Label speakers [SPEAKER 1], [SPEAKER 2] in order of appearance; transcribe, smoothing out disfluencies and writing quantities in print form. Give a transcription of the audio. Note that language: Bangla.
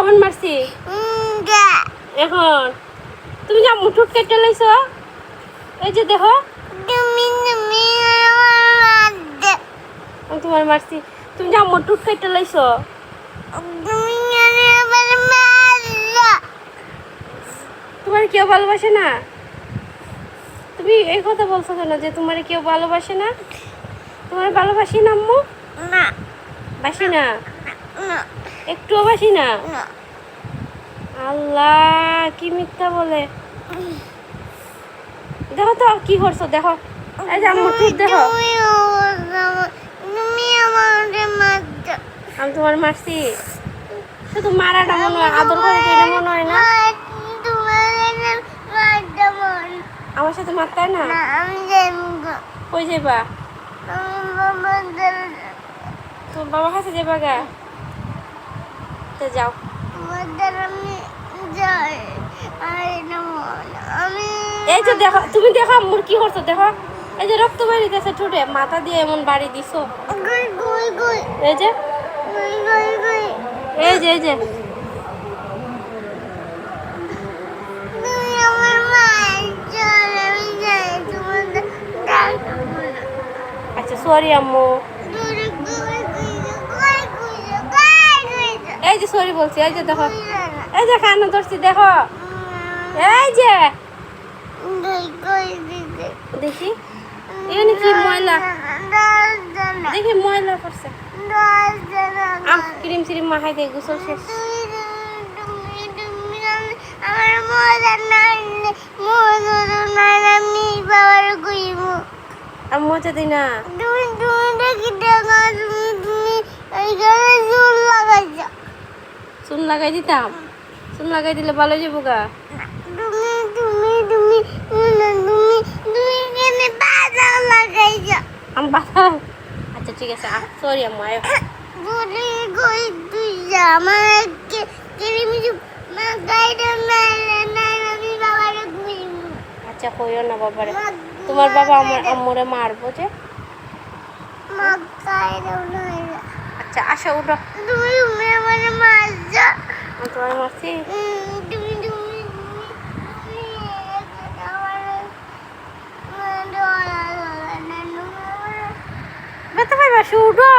[SPEAKER 1] কেমন মারছি এখন তুমি যা মুঠুট কেটে লাইছ এই যে দেখো আমি তোমার মারছি তুমি যা মুঠুট কেটে লাইছ তোমার কেউ ভালোবাসে না তুমি এই কথা বলছো কেন যে তোমার কেউ ভালোবাসে না তোমার ভালোবাসি না আম্মু
[SPEAKER 2] না
[SPEAKER 1] বাসি না
[SPEAKER 2] না
[SPEAKER 1] একটুও বাসি না
[SPEAKER 2] না
[SPEAKER 1] আল্লাহ কি মিথ্যা বলে দেখো তো কি করছো দেখো এই যে আম্মু ঠিক দেখো
[SPEAKER 2] তুমি আমাকে মারছো
[SPEAKER 1] আমি তোমার মারছি শুধু মারাটা মনে হয় আদর করে কি এটা মনে হয় না আমার সাথে মারতে হয় না
[SPEAKER 2] আমি যাইবো
[SPEAKER 1] কই যাবা
[SPEAKER 2] আমি
[SPEAKER 1] তোমার বাবার কাছে যাবা গা তো যাও
[SPEAKER 2] আমি যাই আমি
[SPEAKER 1] এই যে দেখো তুমি দেখো আম্মুর কি করছো দেখো এই যে রক্ত বেরিতেছে ঠোঁটে মাথা দিয়ে এমন বাড়ি দিছো
[SPEAKER 2] গুই গুই গুই
[SPEAKER 1] এই যে
[SPEAKER 2] গুই গুই গুই
[SPEAKER 1] এই যে
[SPEAKER 2] তুমি আমার মারছো আমি যাই তোমাদের ডাকবো না
[SPEAKER 1] আচ্ছা সরি আম্মু
[SPEAKER 2] গুই গুই গুই গুই গুই গুই
[SPEAKER 1] এই যে সরি বলছি এই যে দেখো এই যে কান্না ধরছি দেখো এই যে দেখি এখানে কি ময়লা দেখি ময়লা করছে ক্রিম সিরিম মাখাই দিয়ে গোসল শেষ আমি মজা দিই না চুন লাগাই দিতাম চুন লাগাই দিলে ভালো যাবো গা আমি বাধা আচ্ছা ঠিক আছে সরি আম্মু আয় আচ্ছা কইও না বাবারে তোমার বাবা আমার আম্মুরে মারবো যে আচ্ছা আসো উঠো আমি তোমার মারছি ব্যথা পাইবা উঠো